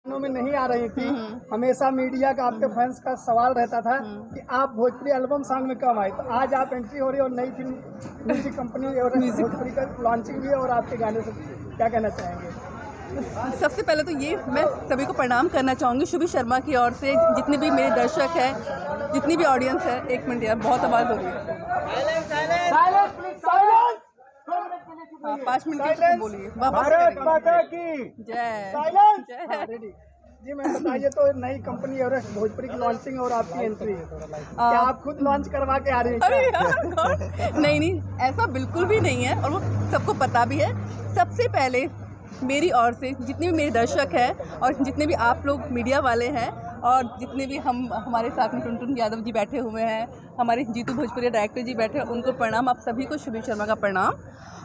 में नहीं आ रही थी। हमेशा मीडिया का आपके फैंस का सवाल रहता था कि आप भोजपुरी एल्बम सॉन्ग में कब आए, तो आज आप एंट्री हो रही है और नई फिल्म म्यूजिक कंपनी और भोजपुरी का लॉन्चिंग भी है और आपके गाने से क्या कहना चाहेंगे? सबसे पहले तो ये मैं सभी को प्रणाम करना चाहूँगी शुभी शर्मा की ओर से, जितने भी मेरे दर्शक हैं, जितनी भी ऑडियंस है। एक मिनट यार, बहुत आवाज़ हो रही है। 5 मिनट के लिए बोलिए। भारत माता की जय जय। जी मैम बताइए, तो नई कंपनी एवरेस्ट भोजपुरी की लॉन्चिंग और आपकी एंट्री, क्या आप खुद लॉन्च करवा के आ रही हैं? अरे यार नहीं, ऐसा बिल्कुल भी नहीं है और वो सबको पता भी है। सबसे पहले मेरी ओर से जितने भी मेरे दर्शक हैं और जितने भी आप लोग मीडिया वाले हैं और जितने भी हमारे साथ में टुनटुन यादव जी बैठे हुए हैं, हमारे जीतू भोजपुरी डायरेक्टर जी बैठे हैं, उनको प्रणाम। आप सभी को शुभी शर्मा का प्रणाम।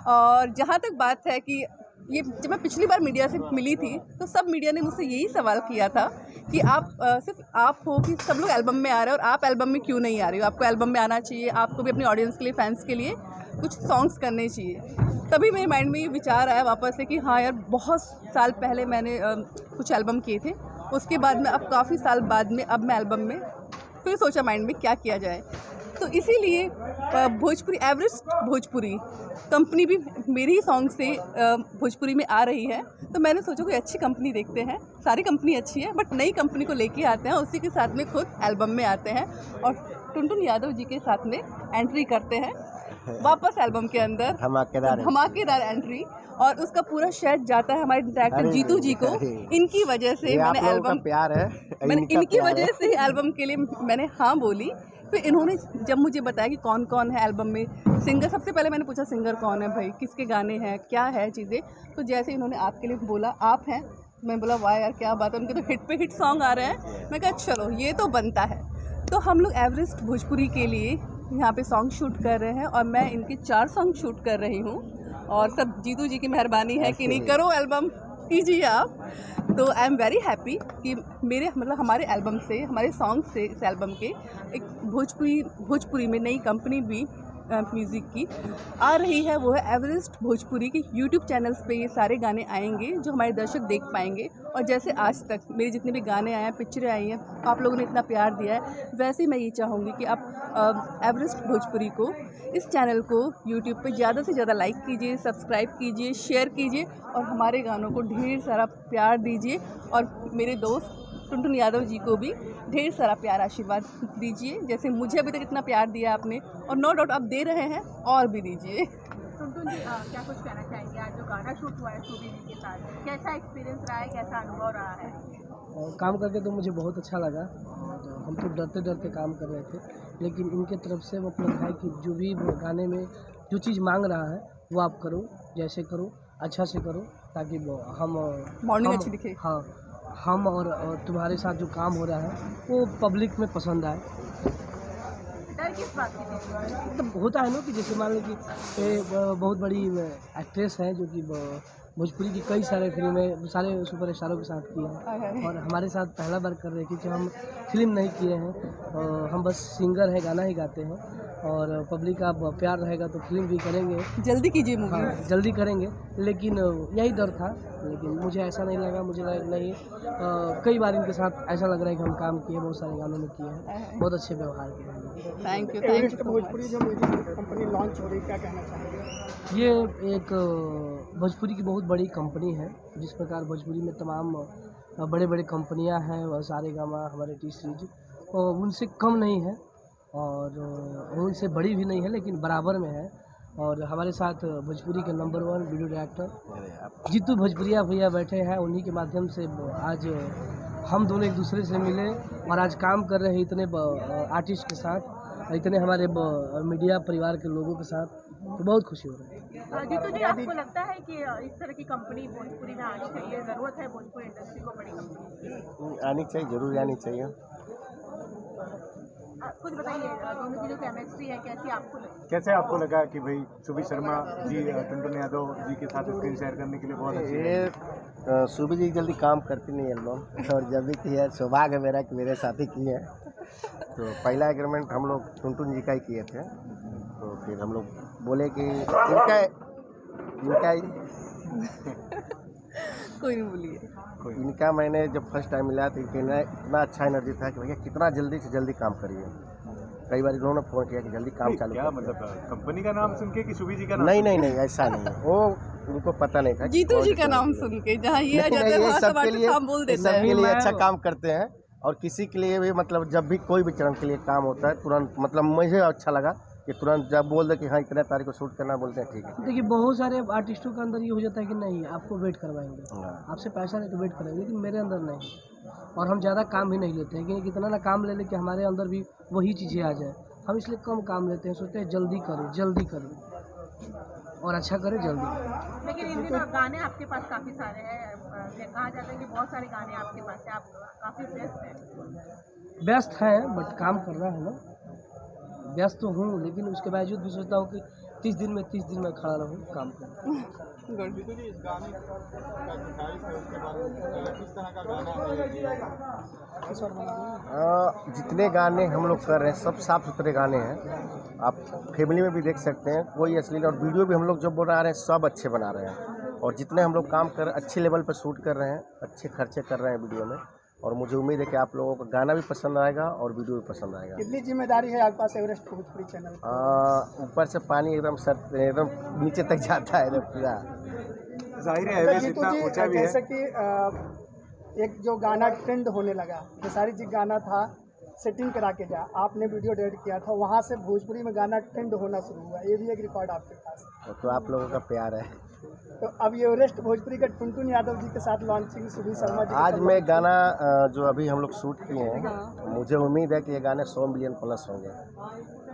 और जहाँ तक बात है कि ये जब मैं पिछली बार मीडिया से मिली थी तो सब मीडिया ने मुझसे यही सवाल किया था कि आप सिर्फ आप हो कि सब लोग एल्बम में आ रहे हो और आप एल्बम में क्यों नहीं आ रहे हो? आपको एल्बम में आना चाहिए, आपको भी अपनी ऑडियंस के लिए, फैंस के लिए कुछ सॉन्ग्स करने चाहिए। तभी मेरे माइंड में ये विचार आया वापस से कि हाँ यार, बहुत साल पहले मैंने कुछ एल्बम किए थे, उसके बाद में अब काफ़ी साल बाद में अब मैं एल्बम में फिर सोचा माइंड में क्या किया जाए। तो इसीलिए भोजपुरी एवरेस्ट भोजपुरी कंपनी भी मेरी ही सॉन्ग से भोजपुरी में आ रही है। तो मैंने सोचा कोई अच्छी कंपनी देखते हैं, सारी कंपनी अच्छी है बट नई कंपनी को लेके आते हैं, उसी के साथ में खुद एल्बम में आते हैं और टुनटुन यादव जी के साथ में एंट्री करते हैं वापस एल्बम के अंदर। धमाकेदार एंट्री, और उसका पूरा श्रेय जाता है हमारे डायरेक्टर जीतू जी को। इनकी वजह से मैंने एल्बम प्यार है, मैंने इनकी वजह से ही एल्बम के लिए मैंने हाँ बोली। फिर इन्होंने जब मुझे बताया कि कौन कौन है एल्बम में सिंगर, सबसे पहले मैंने पूछा सिंगर कौन है भाई, किसके गाने हैं, क्या है चीज़ें। तो जैसे इन्होंने आपके लिए बोला आप हैं, मैं बोला वाह यार क्या बात है, उनके तो हिट पे हिट सॉन्ग आ रहे हैं। मैं कहा चलो ये तो बनता है। तो हम लोग एवरेस्ट भोजपुरी के लिए यहाँ पे सॉन्ग शूट कर रहे हैं और मैं इनके 4 सॉन्ग शूट कर रही हूँ और सब जीतू जी की मेहरबानी है कि नहीं करो एल्बम कीजिए आप। तो आई एम वेरी हैप्पी कि मेरे मतलब हमारे एल्बम से, हमारे सॉन्ग से, इस एल्बम के एक भोजपुरी में नई कंपनी भी म्यूज़िक की आ रही है। वो है एवरेस्ट भोजपुरी की। यूट्यूब चैनल्स पे ये सारे गाने आएंगे जो हमारे दर्शक देख पाएंगे। और जैसे आज तक मेरे जितने भी गाने आए हैं, पिक्चरें आई हैं, आप लोगों ने इतना प्यार दिया है, वैसे मैं ये चाहूँगी कि आप एवरेस्ट भोजपुरी को, इस चैनल को यूट्यूब पे ज़्यादा से ज़्यादा लाइक कीजिए, सब्सक्राइब कीजिए, शेयर कीजिए और हमारे गानों को ढेर सारा प्यार दीजिए। और मेरे दोस्त टुनटुन यादव जी को भी ढेर सारा प्यार आशीर्वाद दीजिए, जैसे मुझे अभी तक इतना प्यार दिया आपने और नो डाउट आप दे रहे हैं और भी दीजिए। टुनटुन जी क्या कुछ कहना चाहेंगे? आज जो गाना शूट हुआ है शुभी जी के साथ, कैसा एक्सपीरियंस रहा है, कैसा अनुभव रहा है? काम करके तो मुझे बहुत अच्छा लगा। हम तो डरते डरते काम कर रहे थे, लेकिन इनके तरफ से मतलब है कि जो भी गाने में जो चीज़ मांग रहा है वो आप करो, जैसे करो, अच्छा से करो, ताकि हम मॉर्निंग अच्छी दिखे। हाँ, हम और तुम्हारे साथ जो काम हो रहा है वो पब्लिक में पसंद आए। डर किस बात की थी? तो होता है ना कि जैसे मान लो कि बहुत बड़ी एक्ट्रेस हैं जो कि भोजपुरी की कई सारे फिल्में सारे सुपर स्टारों के साथ किए हैं और हमारे साथ पहला बार कर रहे हैं क्योंकि हम फिल्म नहीं किए हैं। हम बस सिंगर हैं, गाना ही गाते हैं और पब्लिक का प्यार रहेगा तो फिल्म भी करेंगे। जल्दी कीजिए मूवी। हाँ, जल्दी करेंगे, लेकिन यही डर था। लेकिन मुझे ऐसा नहीं लगा, मुझे नहीं कई बार इनके साथ ऐसा लग रहा है कि हम काम किए, बहुत सारे गानों में किए हैं, बहुत अच्छे व्यवहार किए हैं। थैंक यू भोजपुरी जो म्यूजिक कंपनी लॉन्च हो रही है, क्या कहना चाहेंगे? ये एक भोजपुरी की बहुत बड़ी कंपनी है। जिस प्रकार भोजपुरी में तमाम बड़े बड़े कंपनियां हैं, वह सारेगामा, हमारे टी सीरीज, उनसे कम नहीं है और उनसे बड़ी भी नहीं है, लेकिन बराबर में है। और हमारे साथ भोजपुरी के नंबर 1 वीडियो डायरेक्टर जीतू भोजपुरिया भैया बैठे हैं। उन्हीं के माध्यम से आज हम दोनों एक दूसरे से मिले और आज काम कर रहे हैं इतने आर्टिस्ट के साथ, इतने हमारे मीडिया परिवार के लोगों के साथ, तो बहुत खुशी हो रही है। जीतू जी, आपको लगता है कि इस तरह की कंपनी भोजपुरी में आनी चाहिए, ज़रूरत है भोजपुरी इंडस्ट्री को बड़ी कंपनी आनी चाहिए, जरूर आनी चाहिए। कुछ बताइए, दोनों की जो केमिस्ट्री है कैसी आपको लगी? कैसे आपको लगा कि भाई शुभी शर्मा जी टुनटुन यादव जी के साथ स्क्रीन शेयर करने के लिए बहुत अच्छी है? ये शुभी जी जल्दी काम करती नहीं एल्बम, और जब भी की है सौभाग्य है मेरा कि मेरे साथ ही किए हैं। तो पहला एग्रीमेंट हम लोग टुनटुन जी का ही किए थे, तो फिर हम लोग बोले कि इनका कोई नहीं बोली है। इनका मैंने जब फर्स्ट टाइम मिला तो इनका इतना अच्छा एनर्जी था कि भैया कितना जल्दी से जल्दी काम करिए। कई बार इन्होंने फ़ोन किया कि जल्दी काम चालू क्या करो। मतलब कंपनी का नाम सुन के कि शुभी जी का नाम नहीं सुन नहीं नहीं, ऐसा नहीं है। वो उनको पता नहीं था कि जीतू कौन जी सी का नाम कंपनी है। सुन के जहाँ ये आ नहीं, जाते हैं नहीं, वहाँ ये सब सबके आर्टिस्ट लिए नाम बोल देते हैं। सबके लिए मैं- अच्छा काम करते हैं। और किसी के लिए भी मतलब जब भी कोई भी चरण के लिए काम होता है तुरंत मतलब मुझे अच्छा लगा कि तुरंत जब बोल दे कि हाँ इतने तारीख को शूट करना, बोलते हैं ठीक है। देखिए बहुत सारे आर्टिस्टों के अंदर ये हो जाता है कि नहीं आपको वेट करवाएंगे, हाँ। आपसे पैसा लेके वेट कराएंगे, लेकिन मेरे अंदर नहीं। और हम ज़्यादा काम भी नहीं लेते हैं कि कितना ना काम ले कि हमारे अंदर भी वही चीज़ें आ जाए। हम इसलिए कम काम लेते हैं, सोचते हैं जल्दी करें और अच्छा करें जल्दी करें। लेकिन इन दिनों गाने आपके पास काफ़ी सारे हैं, कहा जाता है कि बहुत सारे गाने आपके पास है, आप काफ़ी व्यस्त हैं। व्यस्त हैं बट काम करना है ना। व्यस्त तो हूँ लेकिन उसके बावजूद भी सोचता हूँ कि 30 दिन में खड़ा रहूँ काम करूँ। गुड। जितने गाने हम लोग कर रहे हैं सब साफ सुथरे गाने हैं। आप फैमिली में भी देख सकते हैं, कोई अश्लील और वीडियो भी हम लोग जो बना रहे हैं सब अच्छे बना रहे हैं। और जितने हम लोग काम कर अच्छे लेवल पर शूट कर रहे हैं, अच्छे खर्चे कर रहे हैं वीडियो में। और मुझे उम्मीद है कि आप लोगों को गाना भी पसंद आएगा और वीडियो भी पसंद आएगा। कितनी जिम्मेदारी है आपके पास एवरेस्ट भोजपुरी चैनल? ऊपर से पानी एकदम नीचे तक जाता है एकदम पूरा। जाहिर है एवरेस्ट जीतू इतना जी, ऊंचा भी है। जैसे कि एक जो गाना ट्रेंड होने लगा, खेसारी जी गाना था सेटिंग करा के जा, आपने वीडियो डेट किया था, वहाँ से भोजपुरी में गाना ट्रेंड होना शुरू हुआ। ये भी एक रिकॉर्ड आपके पास है। तो आप लोगों का प्यार है। तो अब ये एवरेस्ट भोजपुरी का टुनटुन यादव जी के साथ लॉन्चिंग सुधीर शर्मा जी के आज साथ मैं गाना जो अभी हम लोग शूट किए हैं, मुझे उम्मीद है कि ये गाने 100 मिलियन प्लस होंगे।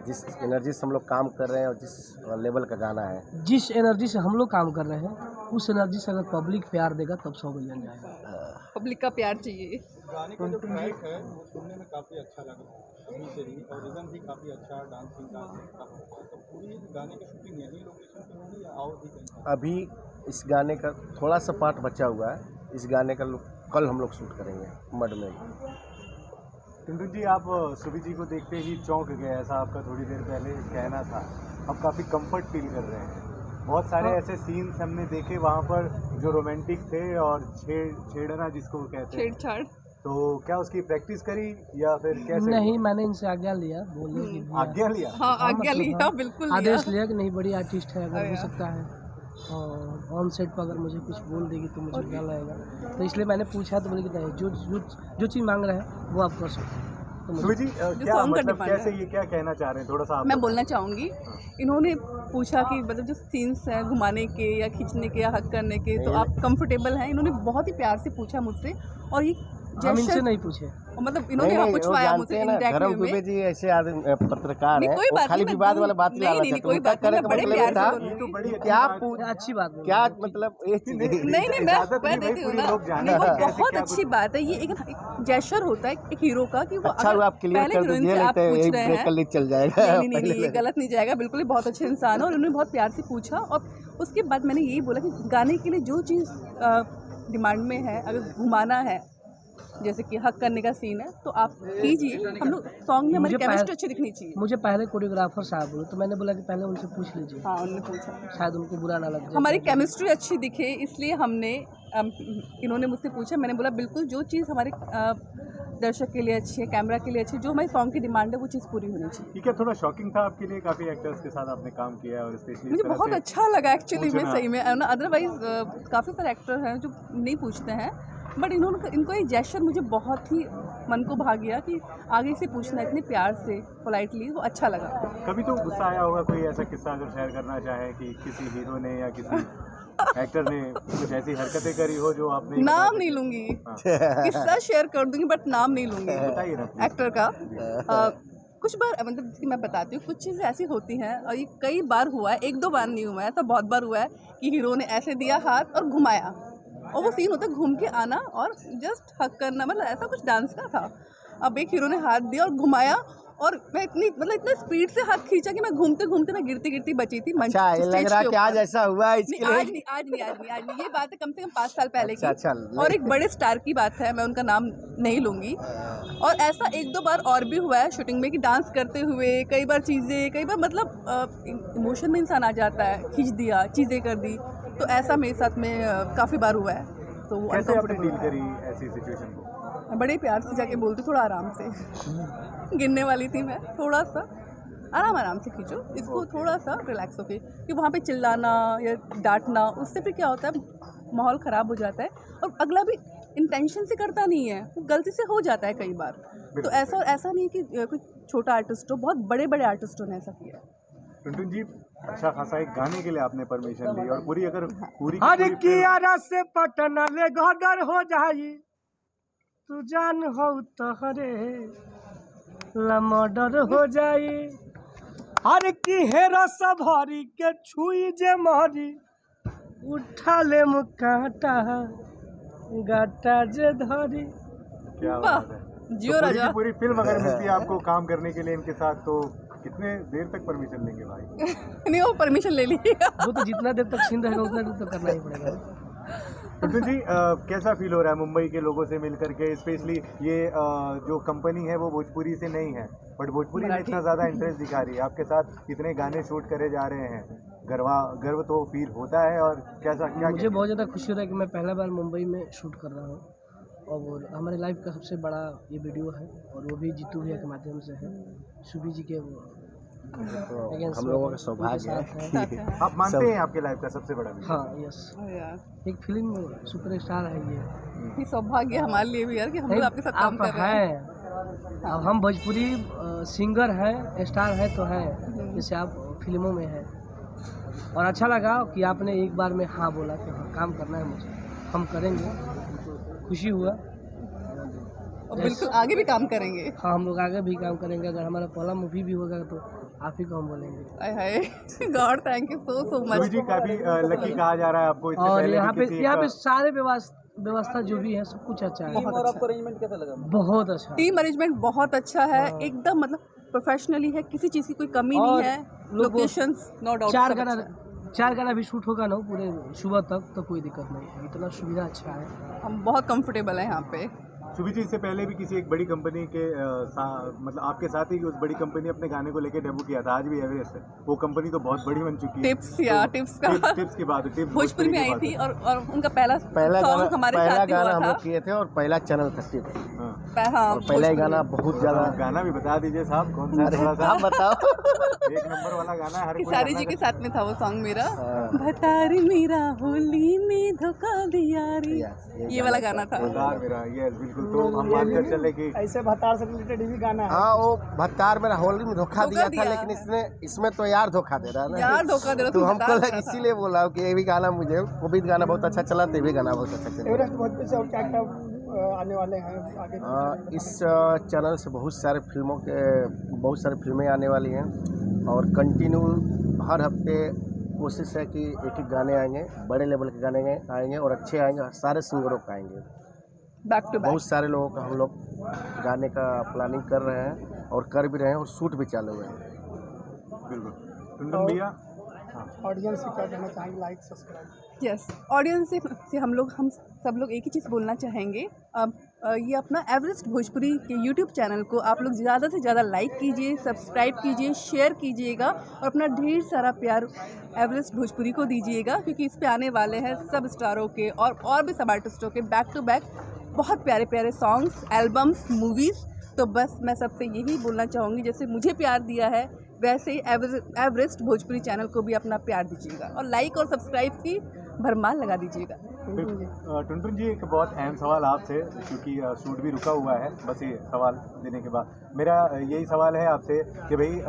जिस एनर्जी से हम लोग काम कर रहे हैं और जिस लेवल का गाना है, जिस एनर्जी से हम लोग काम कर रहे हैं उस एनर्जी से अगर पब्लिक प्यार देगा तब 100 मिलियन जाएगा। पब्लिक का प्यार चाहिए। गाने का जो ट्रैक है वो सुनने में काफ़ी अच्छा लगा अभी से ही, और रिदम भी काफ़ी अच्छा, डांसिंग का तो पूरी गाने की शूटिंग यही लोकेशन पे होगी या और भी कहीं? अभी इस गाने का थोड़ा सा पार्ट बचा हुआ है। इस गाने का कल हम लोग शूट करेंगे मड में। टुनटुन जी, आप शुभी जी को देखते ही चौंक गए, ऐसा आपका थोड़ी देर पहले कहना था। अब काफ़ी कंफर्ट फील कर रहे हैं। बहुत सारे ऐसे सीन्स हमने देखे वहाँ पर जो रोमांटिक थे और छेड़ना जिसको कहते हैं, छेड़छाड़। तो क्या उसकी प्रैक्टिस करी या फिर कैसे? नहीं, मैंने इनसे आज्ञा लिया, बोले कि भैया, आज्ञा लिया? हाँ, आज्ञा मतलब लिया, हाँ, बिल्कुल आदेश लिया। लिया कि नहीं बड़ी आर्टिस्ट है, अगर अरे हो यार। सकता है और ऑन सेट पर अगर मुझे कुछ बोल देगी तो मुझे क्या लगेगा। तो इसलिए मैंने पूछा तो बोले कि नहीं, जो चीज़ मांग रहे हैं वो आप कर सकते हैं। तो शुभी जी, क्या song का मतलब demand कैसे है। ये क्या कहना चाह रहे हैं, थोड़ा सा आप मैं बोलना चाहूँगी, इन्होंने पूछा कि मतलब जो सीन्स हैं घुमाने के या खींचने के या हक करने के, तो आप कंफर्टेबल हैं? इन्होंने बहुत ही प्यार से पूछा मुझसे। और ये हम इनसे gesture- नहीं पूछे। मतलब इन्होंने हाँ वो पूछवाया जानते मुझसे हैं ना, इंडायरेक्ट धर्म वे दुबे में। जी ऐसे आदमी पत्रकार नहीं, हैं, कोई वो बात खाली नहीं, विवाद मैं वाला बात नहीं, लाना नहीं, चाहते कोई हैं। बात उनका नहीं, कहने मैं का बड़े मतलब प्यार ये से था बोलूँगी। तो बड़ी क्या अच्छी बात है। अच्छी बात बोली। क्या मतलब एक चीज नहीं, नहीं मैं इजाज़त कह नहीं, देती हूँ पूरे ना, लोग जाने नहीं, वो कैसे बहुत क्या अच्छी कुछ- बात है। ये एक जेस्चर होता है एक हीरो का कि वो अच्छा अगर हुआ आप क्लियर पहले कर हीरोइन दीजिए, से नहीं आप तो पूछ एक रहे ब्रेक हैं। कर लीक चल जाएगा। नहीं, पहले ये गलत नहीं जाएगा, बिल्कुल ही बहुत अच्छे इंसान है। और उन्होंने बहुत प्यार से पूछा और उसके बाद मैंने यही बोला कि गाने के लिए जो चीज़ डिमांड में है, अगर घुमाना है जैसे कि हक करने का सीन है तो आप कीजिए। हम लोग सॉन्ग में हमारी मुझे केमिस्ट्री पहले- अच्छी दिखनी चाहिए। मुझे पहले कोरियोग्राफर साहब बोले तो मैंने बोला कि पहले उनसे पूछ लीजिए, हाँ, उन्होंने पूछा, शायद उनको बुरा ना लग जाए। हमारी केमिस्ट्री अच्छी दिखे, इसलिए हमने इन्होंने मुझसे पूछा, मैंने बोला बिल्कुल जो चीज़ हमारे दर्शक के लिए अच्छी है, कैमरा के लिए अच्छी है, जो हमारी सॉन्ग की डिमांड है वो चीज़ पूरी होनी चाहिए। ठीक है, थोड़ा शॉकिंग था आपके लिए, काफ़ी एक्टर्स के साथ आपने काम किया है और स्पेशली मुझे बहुत अच्छा लगा एक्चुअली में, पूछना। सही में। अदरवाइज काफ़ी सारे एक्टर हैं जो नहीं पूछते हैं, बट इनको ये जेस्चर मुझे बहुत ही मन को भा गया कि आगे से पूछना इतने प्यार से, पोलाइटली, वो अच्छा लगा। कभी तो गुस्सा आया होगा, कोई ऐसा किस्सा अगर शेयर करना चाहे कि किसी हीरो ने या किसी एक्टर ने कुछ ऐसी हरकतें करी हो जो आपने नाम नहीं लूंगी, किस्सा शेयर कर दूंगी बट नाम नहीं लूंगी बताइए ना please। एक्टर का। कुछ बार मतलब जैसे मैं बताती हूँ, कुछ चीज़ें ऐसी होती हैं और ये कई बार हुआ है, 1-2 बार नहीं हुआ है, ऐसा बहुत बार हुआ है कि हीरो ने ऐसे दिया हाथ और घुमाया, और वो सीन होता है घूम के आना और जस्ट हक करना, मतलब ऐसा कुछ डांस का था। अब एक हीरो ने हाथ दिया और घुमाया और मैं इतने स्पीड से हाथ खींचा कि मैं घूमते घूमते मैं गिरती बची थी मंच, अच्छा, ये लग स्टेज रहा के है कि आज ऊपर। ऐसा हुआ है इसके नहीं, लिए। आज नहीं, ये बात है कम से कम 5 साल पहले अच्छा, की। और एक बड़े स्टार की बात है, मैं उनका नाम नहीं लूँगी। और ऐसा 1-2 बार और भी हुआ है शूटिंग में कि डांस करते हुए कई बार मतलब इमोशन में इंसान आ जाता है, खींच दिया, चीज़ें कर दी, तो ऐसा मेरे साथ में काफ़ी बार हुआ है। तो वो कैसे आपने uncomfortable डील होता है। करी ऐसी सिचुएशन को? मैं बड़े प्यार से जाके बोलती थोड़ा आराम से गिनने वाली थी मैं, थोड़ा सा आराम से खींचो इसको, थोड़ा सा रिलैक्स होके, कि वहाँ पे चिल्लाना या डांटना उससे फिर क्या होता है, माहौल ख़राब हो जाता है और अगला भी इंटेंशन से करता नहीं है, वो गलती से हो जाता है कई बार। तो ऐसा नहीं कि कोई छोटा आर्टिस्ट हो, बहुत बड़े बड़े आर्टिस्टों ने ऐसा किया है। टुनटुन जी, अच्छा खासा एक गाने के लिए आपने परमिशन ली और पूरी अगर पूरी अरे कियारा से पटना ले घगर हो जाई, तू जान हो तहरे लमडर हो जाई। अरे की हेरा सभारी के छुई जे मारी, उठा ले मुकाटा गाटा जे धरी। क्या बात है। जियो तो पूरी राजा। की पूरी फिल्म अगर मिलती है आपको काम करने के लिए इनके साथ, तो कितने देर तक परमिशन लेंगे भाई? नहीं, वो परमिशन ले लिएगा। वो तो जितना देर तक सीन रहेगा उतना देर तो करना ही पड़ेगा। टुनटुन जी, कैसा फील हो रहा है मुंबई के लोगों से मिलकर के? स्पेशली ये जो कंपनी है वो भोजपुरी से नहीं है, बट भोजपुरी में इतना ज़्यादा इंटरेस्ट दिखा रही है, आपके साथ इतने गाने शूट करे जा रहे हैं, गर्व तो फील होता है। और कैसा क्या मुझे बहुत ज़्यादा खुशी हो रहा है कि मैं पहला बार मुंबई में शूट कर रहा हूँ और हमारे लाइफ का सबसे बड़ा ये वीडियो है और वो भी जीतू भैया के माध्यम से है, सुबी जी के हम लोगों का सौभाग्य है कि आप मानते हैं आपके लाइफ का सबसे बड़ा विजय? हाँ यस, यार एक फिल्म सुपरस्टार है ये सौभाग्य हमारे लिए भी यार कि हम लोग आपके साथ काम आप कर रहे हैं। हैं, अब हम भोजपुरी सिंगर हैं, स्टार है तो है, जैसे आप फिल्मों में हैं। और अच्छा लगा कि आपने एक बार में हाँ बोला कि हाँ काम करना है मुझे, हम करेंगे, खुशी हुआ। और बिल्कुल आगे भी काम करेंगे। हाँ हम लोग आगे भी काम करेंगे, अगर हमारा पहला मूवी भी होगा तो आप ही को हम बोलेंगे। Hi hi God, thank you so सुबी मच। जी, काफी लकी कहा जा रहा है आपको। इससे और पहले यहाँ भी पे किसी यहाँ पे का- सारे व्यवस्था जो भी है सब कुछ अच्छा है। बहुत अच्छा। अरेंजमेंट कैसा लगा? बहुत अच्छा। टीम अरेंजमेंट बहुत अच्छा है, एकदम मतलब प्रोफेशनली है, किसी चीज़ की कोई कमी नहीं है। लोकेशंस नो डाउट चार गाना भी शूट होगा ना पूरे सुबह तक, तो कोई दिक्कत नहीं है, इतना सुविधा अच्छा है। हम बहुत कंफर्टेबल हैं यहाँ पे। सुबी जी, इससे पहले भी किसी एक बड़ी कंपनी के मतलब आपके साथ ही उस बड़ी कंपनी अपने गाने को लेके डेब्यू किया था, आज भी एवरेस्ट है वो कंपनी, तो बहुत बड़ी बन चुकी है। टिप्स का टिप्स की बात है, टिप्स भोजपुरी में आई थी और उनका पहला पहला सॉन्ग हमारे गाना साथ ही हुआ हम था। लोग किए थे और पहला चैनल था टिप्स। हाँ, और पहला ही गाना बहुत ज्यादा। गाना भी बता दीजिए साहब, कौन सा? थोड़ा सा आप बताओ। एक नंबर वाला गाना है, हर कोई खेसारी जी के साथ में था वो सॉन्ग मेरा, भतारी मेरा होली में धोखा दिया रे, ये वाला गाना था। भतार मेरा, ये बिल्कुल। तो हम मानकर चले कि ऐसे भतार से रिलेटेड भी गाना है। हाँ, वो भत्तार मेरा होली में धोखा दिया था, दिया। लेकिन इसमें तो यार धोखा दे रहा है ना। यार धोखा दे रहा, तो तुम हमको बता रहा था। इसीलिए बोला कि ये भी गाना मुझे, वो भी गाना बहुत अच्छा चला, तो ये भी गाना बहुत अच्छा चला। एवरेस्ट भोजपुरी से और क्या क्या आने वाले हैं आगे? इस चैनल से बहुत सारे फिल्में आने वाली हैं और कंटिन्यू हर हफ्ते कोशिश है कि एक गाने आएंगे, बड़े लेवल के गाने आएंगे और अच्छे आएंगे, सारे सिंगरों का आएंगे। Back to back. बहुत सारे लोगों का हम लोग गाने का प्लानिंग कर रहे हैं और कर भी रहे हैं और शूट भी चालू है। बिल्कुल। टुनटुन भैया, ऑडियंस से क्या कहना चाहेंगे? Like subscribe. यस, ऑडियंस से हम सब लोग एक ही चीज़ बोलना चाहेंगे। अब ये अपना एवरेस्ट भोजपुरी के यूट्यूब चैनल को आप लोग ज़्यादा से ज़्यादा लाइक कीजिए, सब्सक्राइब कीजिए, शेयर कीजिएगा और अपना ढेर सारा प्यार एवरेस्ट भोजपुरी को दीजिएगा, क्योंकि इस पे आने वाले हैं सब स्टारों के और भी सब आर्टिस्टों के बैक टू बैक बहुत प्यारे प्यारे सॉन्ग्स, एल्बम्स, मूवीज़। तो बस मैं सबसे यही बोलना चाहूँगी, जैसे मुझे प्यार दिया है वैसे ही एवरेस्ट भोजपुरी चैनल को भी अपना प्यार दीजिएगा और लाइक और सब्सक्राइब की भरमार लगा दीजिएगा। टुनटुन जी, एक बहुत अहम सवाल आपसे, क्योंकि शूट भी रुका हुआ है, बस ये सवाल देने के बाद मेरा यही सवाल है आपसे कि भाई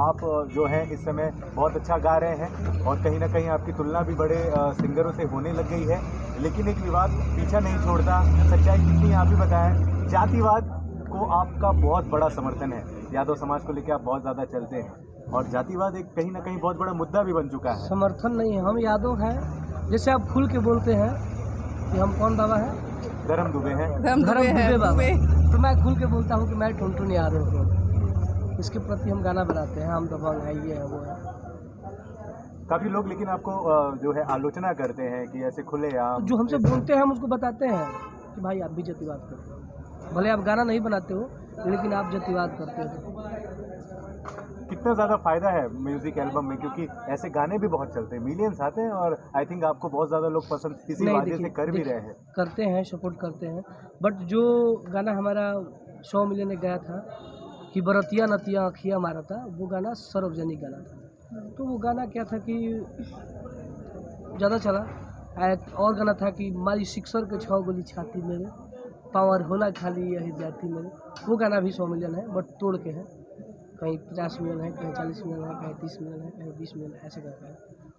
आप जो हैं इस समय बहुत अच्छा गा रहे हैं और कहीं ना कहीं आपकी तुलना भी बड़े सिंगरों से होने लग गई है, लेकिन एक विवाद पीछा नहीं छोड़ता। सच्चाई कितनी आप ही बताएं। जातिवाद को आपका बहुत बड़ा समर्थन है, यादव समाज को लेकर आप बहुत ज़्यादा चलते हैं और जातिवाद एक कहीं ना कहीं बहुत बड़ा मुद्दा भी बन चुका है। समर्थन नहीं है, हम यादव हैं, जैसे आप खुल के बोलते हैं कि हम कौन बाबा है, धर्म दुबे हैं। धर्म दुबे हैं, बाबा, दुबे। तो मैं खुल के बोलता हूँ कि मैं टुनटुन यादव हूँ। इसके प्रति हम गाना बनाते हैं, हम दबंग है, ये है वो है। काफ़ी लोग लेकिन आपको जो है आलोचना करते हैं कि ऐसे खुले आप जो हमसे बोलते हैं हम उसको बताते हैं कि भाई आप भी जातिवाद करते हो, भले आप गाना नहीं बनाते हो लेकिन आप जातिवाद करते हो। कितना ज़्यादा फ़ायदा है म्यूज़िक एल्बम में, क्योंकि ऐसे गाने भी बहुत चलते हैं, मिलियंस आते हैं और आई थिंक आपको बहुत ज़्यादा लोग पसंद इसी नहीं, वजह से कर भी देखिए, रहे हैं। करते हैं, सपोर्ट करते हैं। बट जो गाना हमारा 100 मिलियन ने गाया था कि बरतिया नतिया अखिया मारा था, वो गाना सार्वजनिक गाना था। तो वो गाना क्या था कि ज़्यादा चला। एक और गाना था कि मारी सिक्सर के 6 गोली छाती मेरे, पावर होला खाली यही जाती मेरे, वो गाना भी 100 मिलियन है, बट तोड़ के है। कहीं 50 मिलियन है, कहीं 40 मिलियन है, कहीं 30 मिलियन है, कहीं 20 मिलियन ऐसे करता है।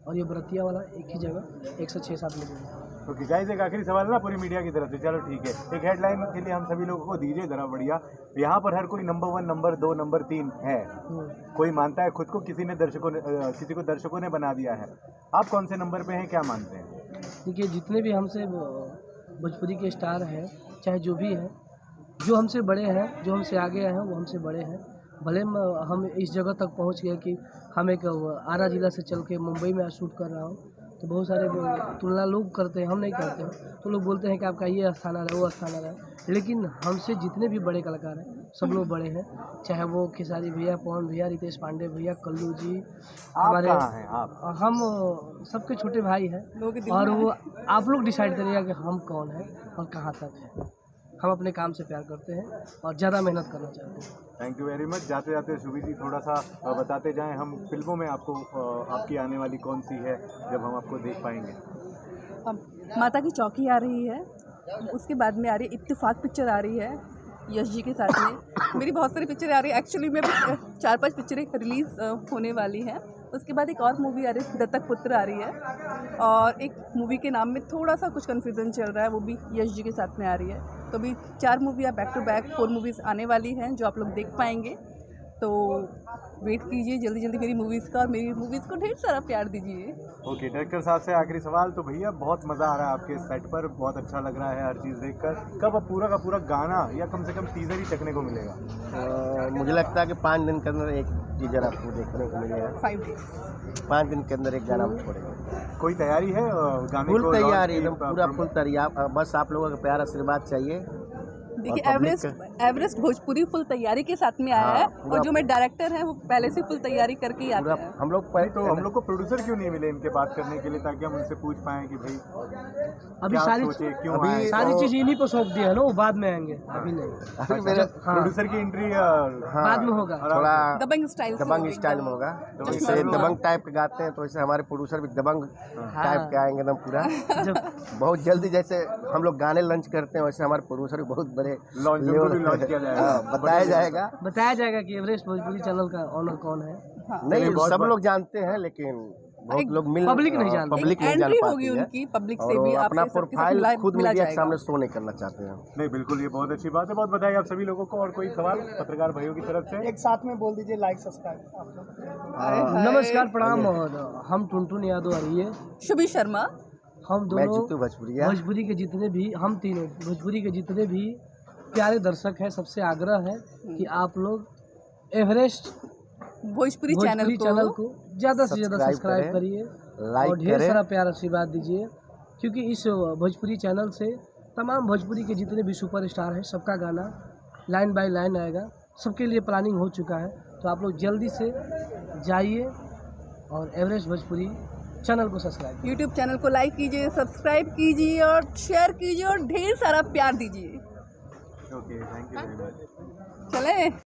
और ये बरतिया वाला एक ही जगह 106-7 मिलियन है। ओके गाइस, एक आखिरी सवाल ना पूरी मीडिया की तरफ से, चलो ठीक है, एक हेडलाइन के लिए हम सभी लोगों को दीजिए जरा बढ़िया। यहाँ पर हर कोई नंबर 1, नंबर 2, नंबर 3 है, कोई मानता है खुद को, किसी को दर्शकों ने बना दिया है। आप कौन से नंबर पे हैं, क्या मानते हैं? देखिए, जितने भी हमसे भोजपुरी के स्टार हैं, चाहे जो भी हैं, जो हमसे बड़े हैं, जो हमसे आगे हैं, वो हमसे बड़े हैं। भले हम इस जगह तक पहुंच गए कि हम एक आरा जिला से चल के मुंबई में शूट कर रहा हूं, तो बहुत सारे तुलना लोग करते हैं, हम नहीं करते हैं। तो लोग बोलते हैं कि आपका ये स्थान आ रहा है, वो स्थान आ रहा है, लेकिन हमसे जितने भी बड़े कलाकार हैं, सब लोग बड़े हैं। चाहे वो खेसारी भैया, पवन भैया, रितेश पांडे भैया, कल्लू जी, आप कहाँ हैं? आप हम सबके छोटे भाई हैं। लोगों के दिल और में वो आप लोग डिसाइड करिएगा कि हम कौन हैं और कहाँ तक हैं। हम अपने काम से प्यार करते हैं और ज़्यादा मेहनत करना चाहते हैं। Thank you very much. जाते जाते शुभी जी थोड़ा सा बताते जाएं, हम फिल्मों में आपको आपकी आने वाली कौन सी है, जब हम आपको देख पाएंगे? अब माता की चौकी आ रही है, उसके बाद में आ रही है इत्तेफाक पिक्चर आ रही है यश जी के साथ में। मेरी बहुत सारी पिक्चरें आ रही है, एक्चुअली में 4-5 पिक्चरें रिलीज़ होने वाली हैं। उसके बाद एक और मूवी आ रही है, दत्तक पुत्र आ रही है, और एक मूवी के नाम में थोड़ा सा कुछ कन्फ्यूज़न चल रहा है, वो भी यश जी के साथ में आ रही है। तो अभी 4 मूवियाँ बैक टू बैक 4 मूवीज़ आने वाली हैं, जो आप लोग देख पाएंगे। तो वेट कीजिए जल्दी जल्दी मेरी मूवीज़ का, और मेरी मूवीज़ को ढेर सारा प्यार दीजिए। ओके, डायरेक्टर साहब से आखिरी सवाल। तो भैया बहुत मज़ा आ रहा है आपके सेट पर, बहुत अच्छा लग रहा है हर चीज़ देखकर। कब अब पूरा का पूरा गाना या कम से कम टीज़र ही चखने को मिलेगा? मुझे लगता है कि 5 दिन के अंदर एक टीजर आपको देखने को मिलेगा। 5 डेज 5 दिन के अंदर एक गाना हम छोड़ेंगे। कोई तैयारी है गाने फुल को तैयार, launch एकदम की? पूरा फुल तैयार। बस आप लोगों का प्यार आशीर्वाद चाहिए। देखिए, और public एवरेस्ट भोजपुरी फुल तैयारी के साथ में आया हाँ, है, पूरा- और जो मैं डायरेक्टर हैं वो पहले से फुल तैयारी करके ही पूरा आते हैं। हम लोग तो हम लोग को प्रोड्यूसर क्यों नहीं मिले इनके बात करने के लिए, ताकि हम उनसे पूछ पाएं कि भाई अभी क्या सारी सोचे, क्यों अभी आए? सारी चीज़ इन्हीं को सौंप दिया है ना, वो बाद में आएंगे, अभी नहीं। अभी मेरे हाँ, प्रोड्यूसर की एंट्री बाद में होगा। थोड़ा दबंग स्टाइल से दबंग होगा स्टाइल एकदम। में होगा। चश्मा जैसे वश्मा। दबंग टाइप के गाते हैं, तो वैसे हमारे प्रोड्यूसर भी दबंग टाइप के आएंगे एकदम पूरा। जब बहुत जल्दी जैसे हम लोग गाने लॉन्च करते हैं, वैसे हमारे प्रोड्यूसर भी बहुत बड़े लॉन्च level भी लॉन्च पे- किया जाएगा। हाँ, बताया जाएगा। बताया जाएगा कि एवरेस्ट भोजपुरी चैनल का ऑनर कौन है। नहीं, बहुत सब बात- लोग जानते हैं, लेकिन बहुत एक लोग public नहीं जानते। पब्लिक नहीं जान एंट्री पाती होगी है। उनकी पब्लिक और से भी, वो अपना आपसे सबके साथ प्रोफाइल खुद मिला मीडिया के जाएगा। सामने शो नहीं करना चाहते हैं। नहीं, बिल्कुल, ये बहुत अच्छी बात है। बहुत बधाई आप सभी लोगों को। और कोई सवाल पत्रकार भाइयों की तरफ से? एक साथ में बोल दीजिए, लाइक सब्सक्राइब आप लोग। नमस्कार, प्रणाम। और हम टुनटुन यादव आ रही है, शुभी शर्मा, हम मैं दोनों जीतू भोजपुरिया। भोजपुरी के जितने भी, हम तीनों भोजपुरी के जितने भी प्यारे दर्शक हैं, सबसे आग्रह है कि आप लोग Everest Bhojpuri channel Bhojpuri channel को ज़्यादा से ज़्यादा सब्सक्राइब सब्सक्राइब करें, करिए लाइक और ढेर करें। सारा प्यार आशीर्वाद दीजिए, क्योंकि इस भोजपुरी चैनल से तमाम भोजपुरी के जितने भी सुपरस्टार हैं, सबका गाना लाइन बाय लाइन आएगा। सबके लिए प्लानिंग हो चुका है, तो आप लोग जल्दी से जाइए और एवरेस्ट भोजपुरी चैनल को सब्सक्राइब यूट्यूब चैनल को लाइक कीजिए, सब्सक्राइब कीजिए और शेयर कीजिए और ढेर सारा प्यार दीजिए। Okay, thank you very much. चले।